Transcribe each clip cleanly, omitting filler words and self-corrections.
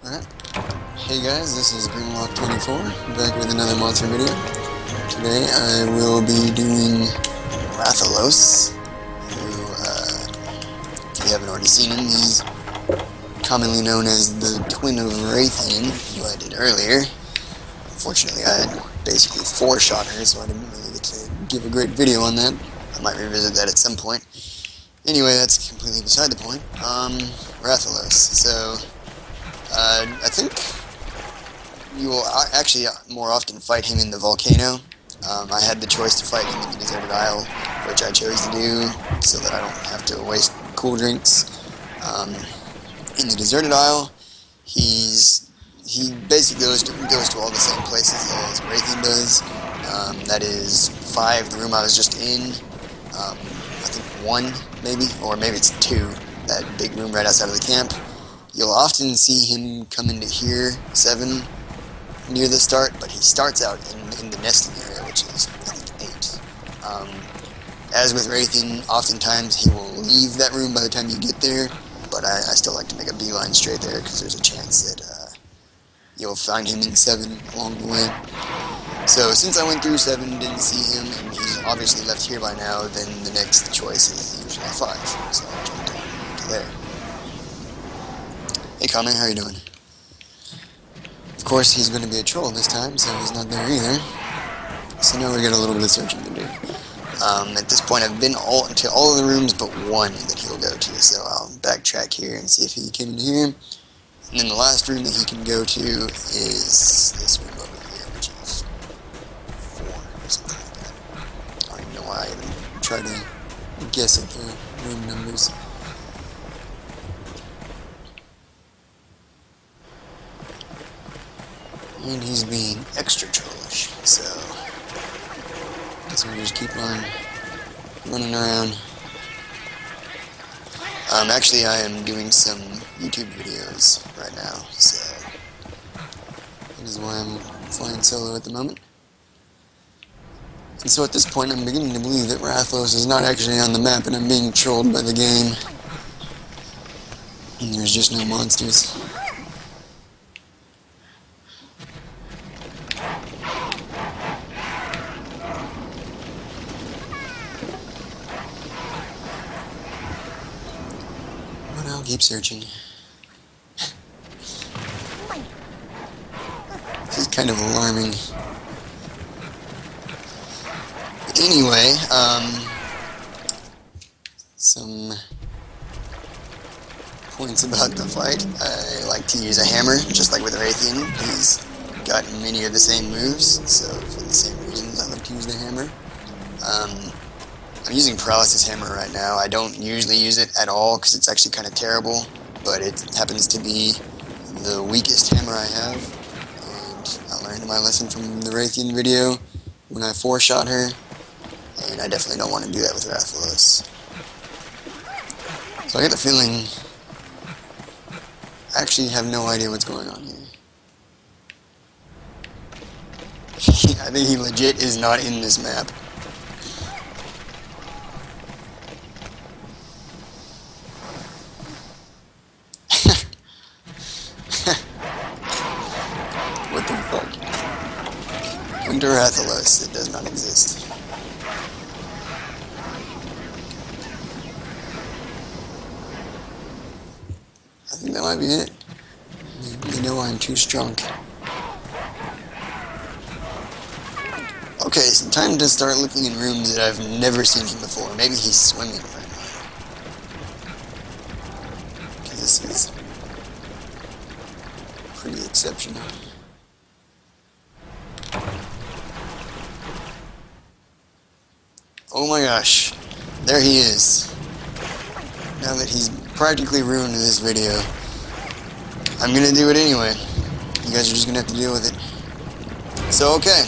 Alright. Hey guys, this is Grimlok 24, back with another monster video. Today I will be doing Rathalos, who, if you haven't already seen him, he's commonly known as the twin of Rathian, who I did earlier. Unfortunately, I had basically four-shot her, so I didn't really get to give a great video on that. I might revisit that at some point. Anyway, that's completely beside the point. Rathalos. So, I think you will actually more often fight him in the volcano. I had the choice to fight him in the deserted isle, which I chose to do so that I don't have to waste cool drinks. In the deserted isle, he basically goes to all the same places as Rathian does. That is 5, the room I was just in. I think 1, maybe, or maybe it's 2, that big room right outside of the camp. You'll often see him come into here, 7, near the start, but he starts out in the nesting area, which is, I think, 8. As with Rathian, oftentimes he will leave that room by the time you get there, but I still like to make a beeline straight there, because there's a chance that you'll find him in 7 along the way. So, since I went through 7, didn't see him, and he's obviously left here by now, then the next choice is usually 5, so I'll jump down to there. Hey Kame, how are you doing? Of course, he's going to be a troll this time, so he's not there either. So now we got a little bit of searching to do. At this point, I've been to all of the rooms but 1 that he'll go to, so I'll backtrack here and see if he came in here. And then the last room that he can go to is this room over here, which is 4 or something like that. I don't even know why I even try to guess at the room numbers. And he's being extra trollish, so I guess we'll just keep on running around. Actually, I am doing some YouTube videos right now, so that is why I'm flying solo at the moment. And so at this point, I'm beginning to believe that Rathalos is not actually on the map, and I'm being trolled by the game. And there's just no monsters. I'll keep searching. This is kind of alarming. Anyway, some points about the fight. I like to use a hammer, just like with Rathian. He's got many of the same moves, so for the same reasons I like to use the hammer. I'm using Paralysis Hammer right now. I don't usually use it at all because it's actually kind of terrible, but it happens to be the weakest hammer I have, and I learned my lesson from the Rathian video when I 4-shot her, and I definitely don't want to do that with Rathalos. So I get the feeling I actually have no idea what's going on here. I think he legit is not in this map. What the fuck? Winter Rathalos, it does not exist. I think that might be it. You know I'm too strong. Okay, so time to start looking in rooms that I've never seen him before. Maybe he's swimming right now. Because this is pretty exceptional. Oh my gosh, there he is. Now that he's practically ruined this video, I'm gonna do it anyway. You guys are just gonna have to deal with it. So okay,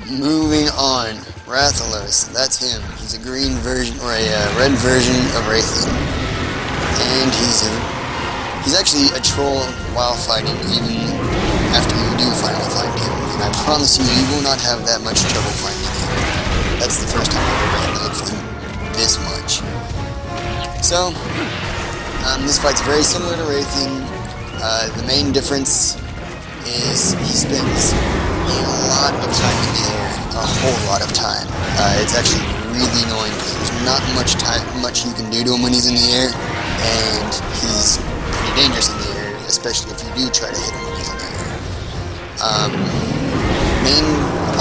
moving on. Rathalos, that's him. He's a green version, or a red version of Rathian. And he's actually a troll while fighting, even after you do finally find him. And I promise you, you will not have that much trouble finding him. That's the first time I've ever had to look for him this much. So, this fight's very similar to Rathian. The main difference is he spends a lot of time in the air, a whole lot of time. It's actually really annoying because there's not much you can do to him when he's in the air, and he's pretty dangerous in the air, especially if you do try to hit him when he's in the air. Main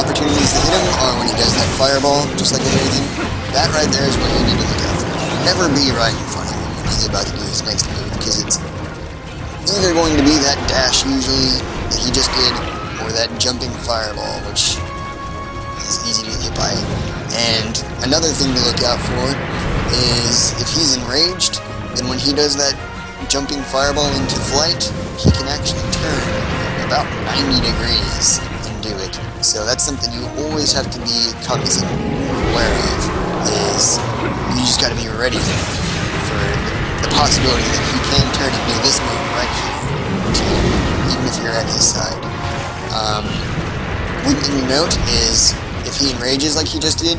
opportunities to hit him are when he does that fireball, just like everything. That right there is what you need to look out for. Never be right in front of him when he's about to do his next move, because it's either going to be that dash usually that he just did, or that jumping fireball, which is easy to get hit by. And another thing to look out for is if he's enraged, then when he does that jumping fireball into flight, he can actually turn about 90 degrees and do it. So that's something you always have to be cognizant or aware of, is you just got to be ready for the possibility that he can turn and do this move right here, even if you're at his side. One thing to note is, if he enrages like he just did,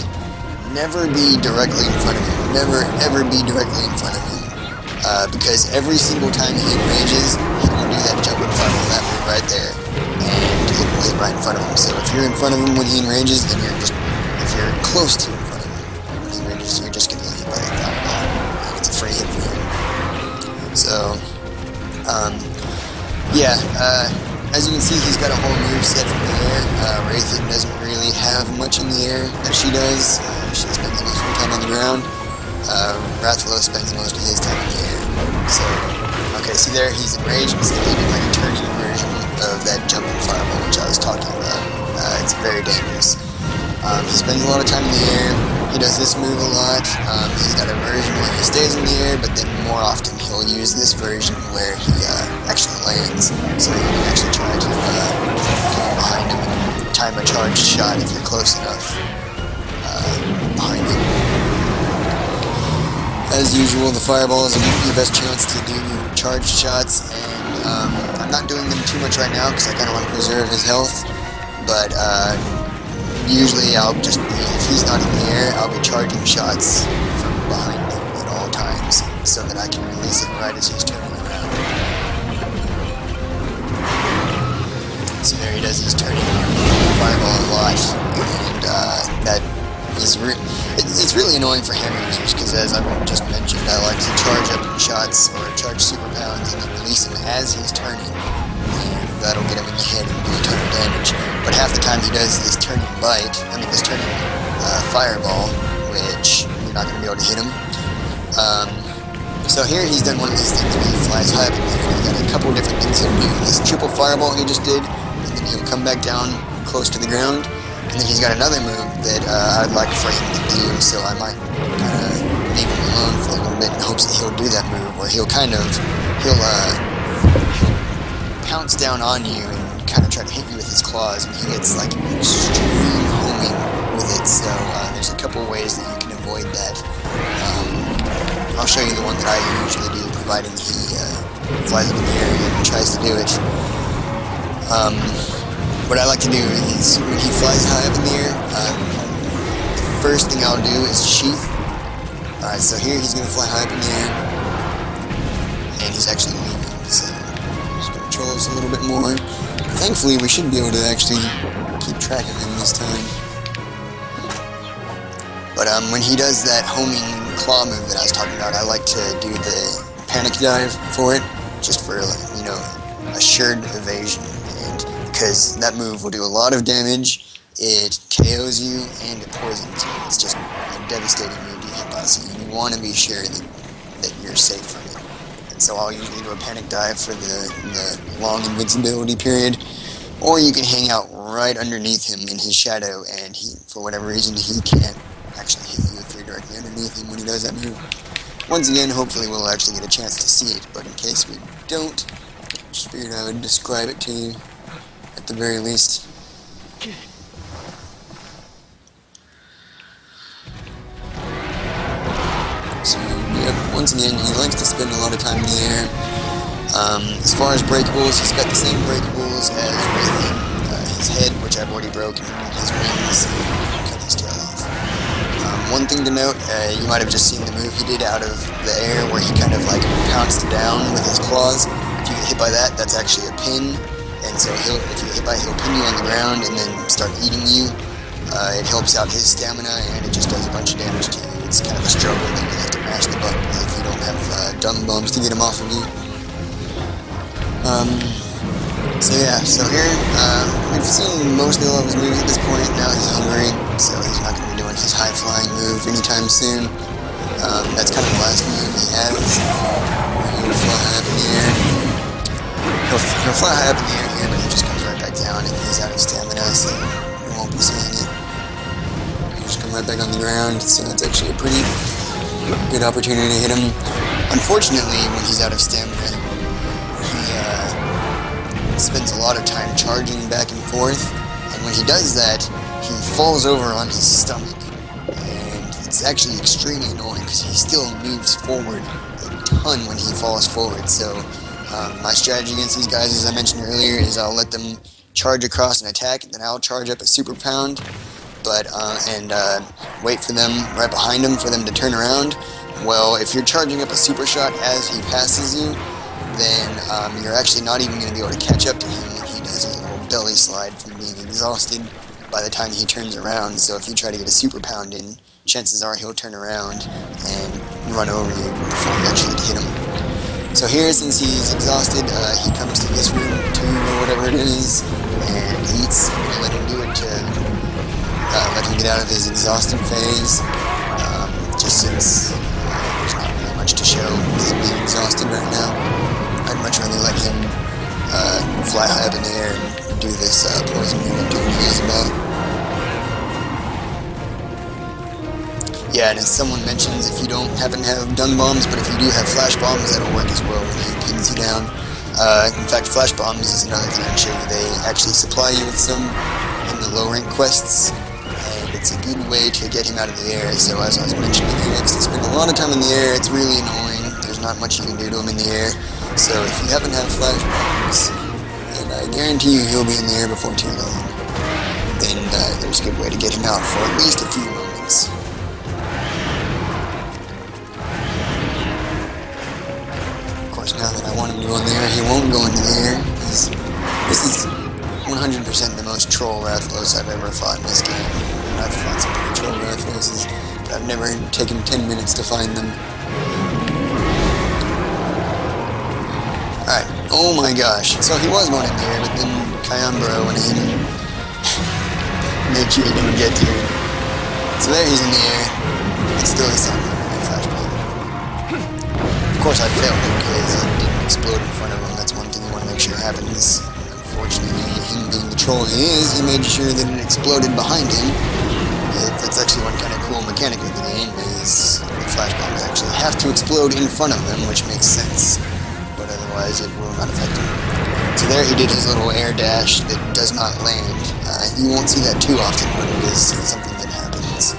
never be directly in front of him. Never, ever be directly in front of him. Because every single time he enrages, he will do that jumping fireball, that move right there, and it will hit right in front of him. So if you're in front of him when he enrages, then if you're close to in front of him when he enrages, you're just going to get hit by that fireball, and it's a free hit for him. So, yeah, as you can see, he's got a whole move set from the air. Rathalos doesn't really have much in the air that she does. She spends most of her time on the ground. Rathalos spends most of his time in the air. So, okay, see there, he's enraged, so he did like a turning version of that jumping fireball, which I was talking about. It's very dangerous. He spends a lot of time in the air. He does this move a lot. He's got a version where he stays in the air, but then more often he'll use this version where he actually lands. So you can actually try to come behind him and time a charged shot if you're close enough behind him. As usual, the fireball is your best chance to do charged shots, and I'm not doing them too much right now because I kind of want to preserve his health, but usually I'll just be, if he's not in the air, I'll be charging shots from behind him at all times, so that I can release it right as he's turning around. So there he does, he's turning fireball a lot, and that is it's really annoying for hammer users, because as I just mentioned, I like to charge up shots or charge super pounds and then release him as he's turning, and that'll get him in the head and do a ton of damage. But half the time he does this turning fireball, which you're not going to be able to hit him. So here he's done one of these things where he flies high up in the air. He's got a couple different things he'll do. This triple fireball he just did, and then he'll come back down close to the ground. And then he's got another move that I'd like for him to do, so I might kind of leave him alone for a little bit in hopes that he'll do that move, where he'll pounce down on you and kind of try to hit you with his claws, and he gets like extreme homing with it. So there's a couple ways that you can avoid that. I'll show you the one that I usually do, providing he flies up in the air and tries to do it. What I like to do is, when he flies high up in the air, the first thing I'll do is sheath. Alright, so here he's going to fly high up in the air, and he's actually leaving, so I'm just going to control this a little bit more. Thankfully, we should be able to actually keep track of him this time. But when he does that homing claw move that I was talking about, I like to do the panic dive for it, just for, you know, assured evasion. Because that move will do a lot of damage, it KOs you, and it poisons you. It's just a devastating move to hit by, so you want to be sure that you're safe from it. And so I'll usually do a panic dive for the long invincibility period, or you can hang out right underneath him in his shadow, and he, for whatever reason, he can't actually hit you if you're directly underneath him when he does that move. Once again, hopefully we'll actually get a chance to see it, but in case we don't, just figured I would describe it to you. At the very least. So, yep, once again, he likes to spend a lot of time in the air. As far as breakables, he's got the same breakables as Rathalos. His head, which I've already broken, his wings, cut his tail off. One thing to note, you might have just seen the move he did out of the air, where he kind of like pounced down with his claws. If you get hit by that, that's actually a pin, and so if you get hit by it, he'll pin you on the ground and then start eating you. It helps out his stamina, and it just does a bunch of damage to you. It's kind of a struggle that you have to mash the button if you don't have dung bombs to get him off of you. So yeah, so here, we've seen most of his moves at this point. Now he's hungry, so he's not going to be doing his high-flying move anytime soon. That's kind of the last move he has. He'll fly high up in the air. He'll fly high up in the air here, but he just comes right back down, and he's out of stamina, so you won't be seeing it. He'll just come right back on the ground, so that's actually a pretty good opportunity to hit him. Unfortunately, when he's out of stamina, he spends a lot of time charging back and forth, and when he does that, he falls over on his stomach, and it's actually extremely annoying because he still moves forward a ton when he falls forward. So my strategy against these guys, as I mentioned earlier, is I'll let them charge across and attack, and then I'll charge up a super pound, and wait for them right behind him for them to turn around. Well, if you're charging up a super shot as he passes you, then you're actually not even going to be able to catch up to him when he does his little belly slide from being exhausted by the time he turns around. So if you try to get a super pound in, chances are he'll turn around and run over you before you actually hit him. So here, since he's exhausted, he comes to this room, tube or whatever it is, and eats. We'll let him do it to let him get out of his exhausted phase, just since there's not really much to show with him being exhausted right now. I'd much rather let him fly high up in the air and do this poison move I'm talking to you guys about. Yeah, and as someone mentions, if you don't happen to have dung bombs, but if you do have flash bombs, that'll work as well when he pins you down. In fact, flash bombs is another thing I can show you. They actually supply you with some in the low rank quests, and it's a good way to get him out of the air. So as I was mentioning, he likes to spend a lot of time in the air. It's really annoying. There's not much you can do to him in the air. So if you happen to have flash bombs, and I guarantee you he'll be in the air before too long, then there's a good way to get him out for at least a few moments. Now that I want him to go in the air, he won't go into the air. This is 100% the most troll Rathalos I've ever fought in this game. I've fought some pretty troll Rathaloses, but I've never taken 10 minutes to find them. Alright, oh my gosh. So he was going in the air, but then Kayambro went in and made sure he didn't get to him. So there he's in the air. It's still his time. Of course I failed it because it didn't explode in front of him. That's one thing you want to make sure happens. Unfortunately, him being the troll he is, he made sure that it exploded behind him. That's actually one kind of cool mechanic of the game, is the flash bombs actually have to explode in front of them, which makes sense. But otherwise it will not affect him. So there he did his little air dash that does not land. You won't see that too often, but it is something that happens.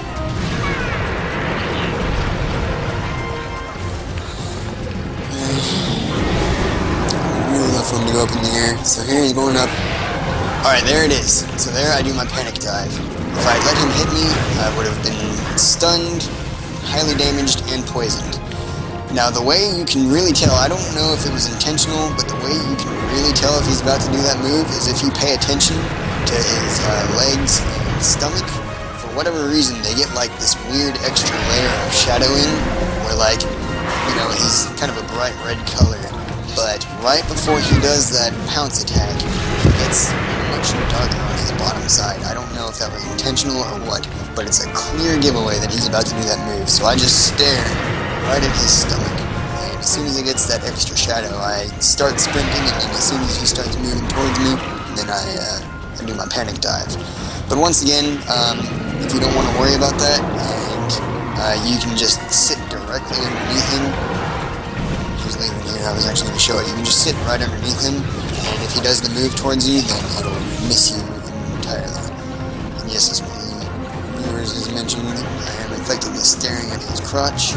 For him to go up in the air. So here he's going up. Alright, there it is. So there I do my panic dive. If I had let him hit me, I would have been stunned, highly damaged, and poisoned. Now the way you can really tell, I don't know if it was intentional, but the way you can really tell if he's about to do that move is if you pay attention to his legs and stomach. For whatever reason, they get like this weird extra layer of shadowing, where like, you know, he's kind of a bright red color. But right before he does that pounce attack, he gets much darker on his bottom side. I don't know if that was intentional or what, but it's a clear giveaway that he's about to do that move. So I just stare right at his stomach, and as soon as he gets that extra shadow, I start sprinting, and then as soon as he starts moving towards me, then I do my panic dive. But once again, if you don't want to worry about that, and you can just sit directly underneath him. Leaving here, I was actually going to show it. You can just sit right underneath him, and if he does the move towards you, then it'll miss you entirely. And yes, as many viewers has mentioned, I am effectively staring at his crotch.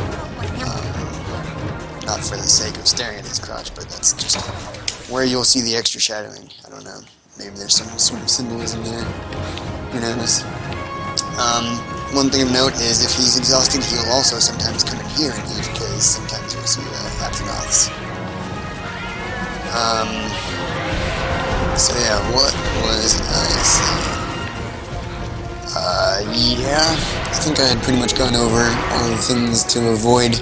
Not for the sake of staring at his crotch, but that's just where you'll see the extra shadowing. I don't know. Maybe there's some sort of symbolism there. Who knows? One thing of note is if he's exhausted, he'll also sometimes come in here and eat, because sometimes you'll see Rathalos. So yeah, what was I saying? Yeah, I think I had pretty much gone over all the things to avoid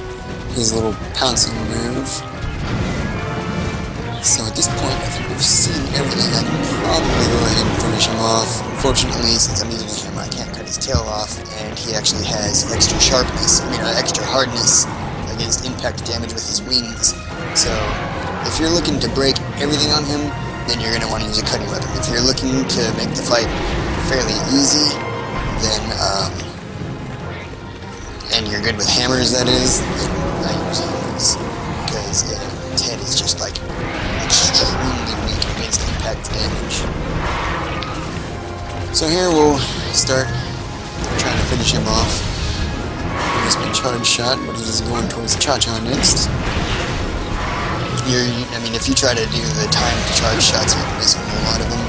his little pouncing move. So at this point, I think we've seen everything. I can probably go ahead and finish him off. Unfortunately, since I'm using a hammer, I can't cut his tail off, and he actually has extra sharpness, extra hardness against impact damage with his wings. So if you're looking to break everything on him, then you're going to want to use a cutting weapon. If you're looking to make the fight fairly easy, then, and you're good with hammers, that is, then I use hammers. Because his head is just, like, extremely weak against impact damage. So here we'll start trying to finish him off. He's been charge shot, but he's going towards Cha-Cha next. If you try to do the timed charge shots, you're missing a lot of them.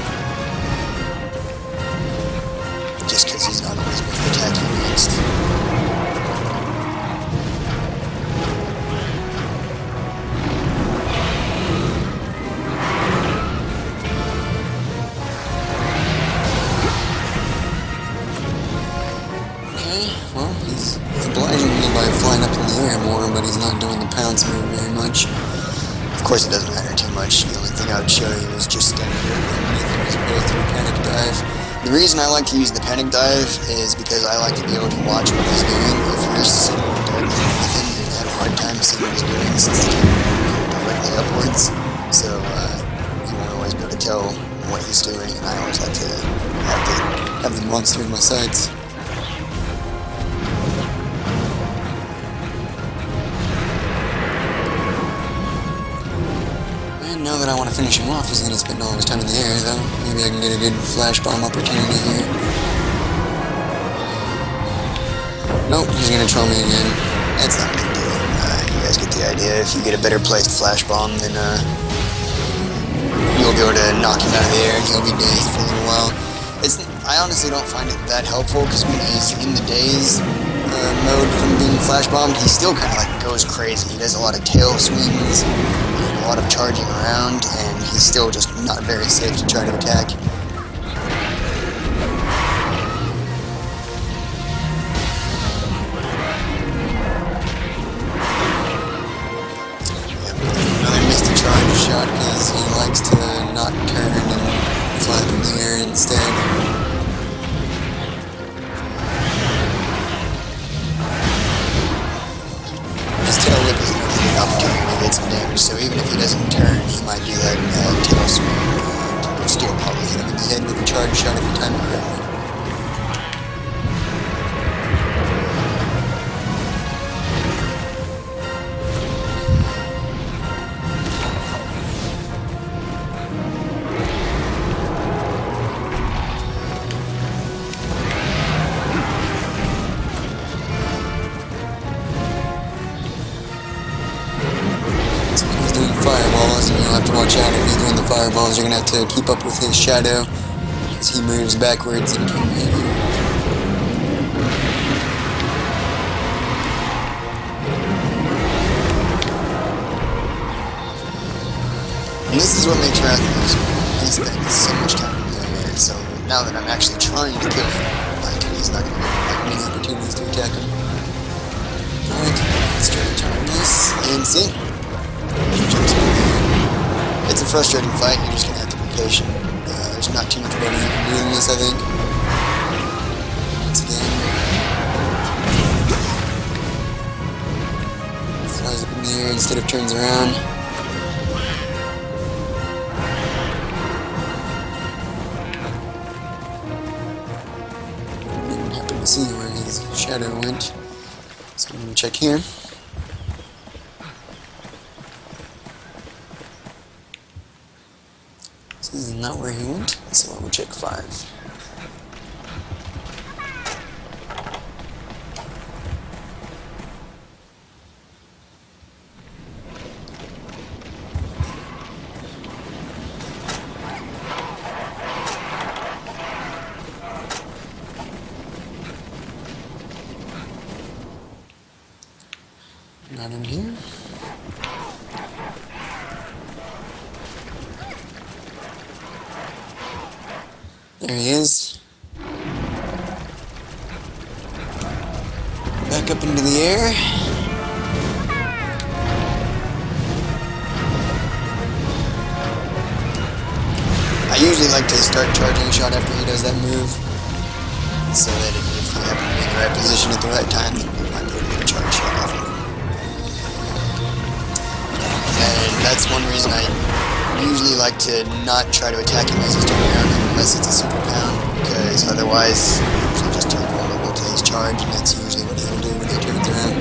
Just because he's not always going to attack you next. Okay, well, he's obliging me by flying up in the air more, but he's not doing the pounce move very much. Of course, it doesn't matter too much. The only thing I would show you is just standing there underneath him as opposed to the panic dive. The reason I like to use the panic dive is because I like to be able to watch what he's doing. If you're sitting directly underneath him, you're going to have a hard time seeing what he's doing since he's directly upwards. So you won't always be able to tell what he's doing, and I always like to have the monster in my sights. Now that I want to finish him off, he's going to spend all of his time in the air, though. Maybe I can get a good flash bomb opportunity here. Nope, he's going to troll me again. That's not a big deal. You guys get the idea. If you get a better placed flash bomb, then you'll be able to knock him out of the air and he'll be dazed for a little while. I honestly don't find it that helpful, because when he's in the daze mode from being flash bombed, he still kind of like goes crazy. He does a lot of tail swings, a lot of charging around, and he's still just not very safe to try to attack. Another missed a charge shot because he likes to not turn and fly up in the air instead. His tail whip is another good opportunity to get some damage, so even if he doesn't turn, he might do that tail swing, and you'll still probably hit him in the head with a charge shot if you time it correctly. Fireballs, and you'll have to watch out if he's doing the fireballs. You're going to have to keep up with his shadow, because he moves backwards and can hit you. And this is what makes Rathalos cool. He spends so much time in the air, so now that I'm actually trying to kill him, he's not going to get many opportunities to attack him. Alright, let's try to turn this, and see? It's a frustrating fight, you're just going to have to be patient. There's not too much better you can do than this, I think. Once again. Flies up in the air instead of turns around. I didn't happen to see where his shadow went. So I'm going to check here. This is not where he went, so I will check 5. Not in here. There he is. Back up into the air. I usually like to start charging a shot after he does that move, so that if you happen to be in the right position at the right time, then you might be able to get a charge shot off of him. And that's one reason I usually like to not try to attack him as he's turning around unless it's a super pound, because otherwise he'll just turn vulnerable to his charge, and that's usually what he'll do when he turns around.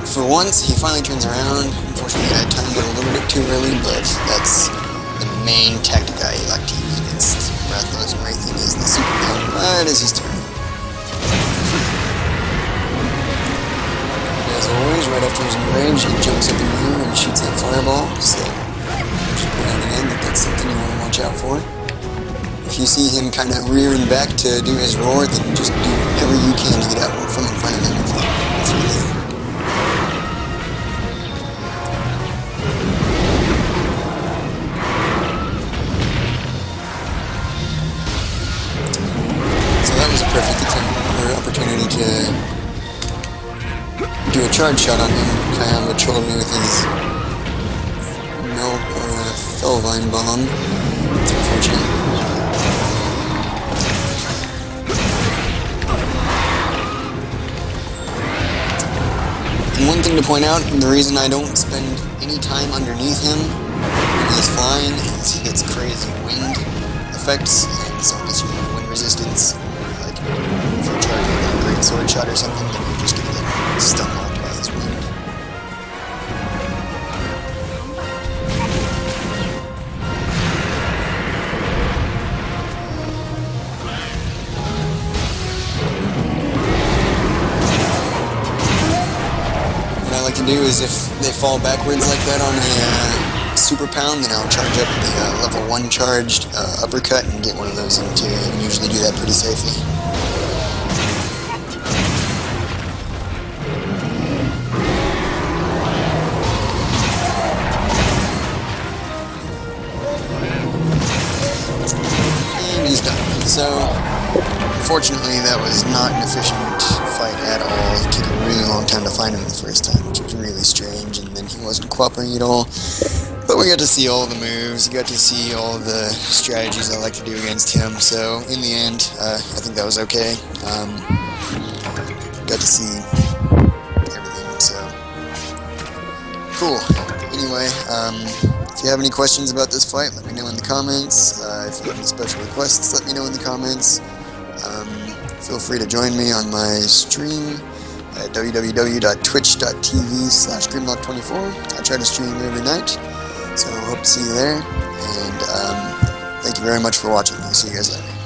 For once, he finally turns around. Unfortunately, I timed it a little bit too early, but that's the main tactic I like to use against Rathalos and Rathan is the super pound right as he's turning. As always, right after he's enraged, he jumps up in the air and shoots that fireball, so just put out again that that's something you want to watch out for. If you see him kind of rearing back to do his roar, then just do whatever you can to get out from in front of him if you're there. Perfect opportunity to do a charge shot on him. Kyle would troll me with his Felvine bomb. It's unfortunate. And one thing to point out, the reason I don't spend any time underneath him when he's flying is he gets crazy wind effects, and so unless you have wind resistance, if you're charging a great sword shot or something, then you're just going to get stun locked by his wind. What I like to do is if they fall backwards like that on a super pound, then I'll charge up the level 1 charged uppercut and get one of those into, and usually do that pretty safely. He's done. So, unfortunately, that was not an efficient fight at all. It took a really long time to find him the first time, which was really strange, and then he wasn't cooperating at all. But we got to see all the moves, you got to see all the strategies I like to do against him, so in the end, I think that was okay. Got to see everything, so cool. Anyway, if you have any questions about this fight, let me know in the comments. If you have any special requests, let me know in the comments. Feel free to join me on my stream at www.twitch.tv/Grimlok24. I try to stream every night, so I hope to see you there. And thank you very much for watching. I'll see you guys later.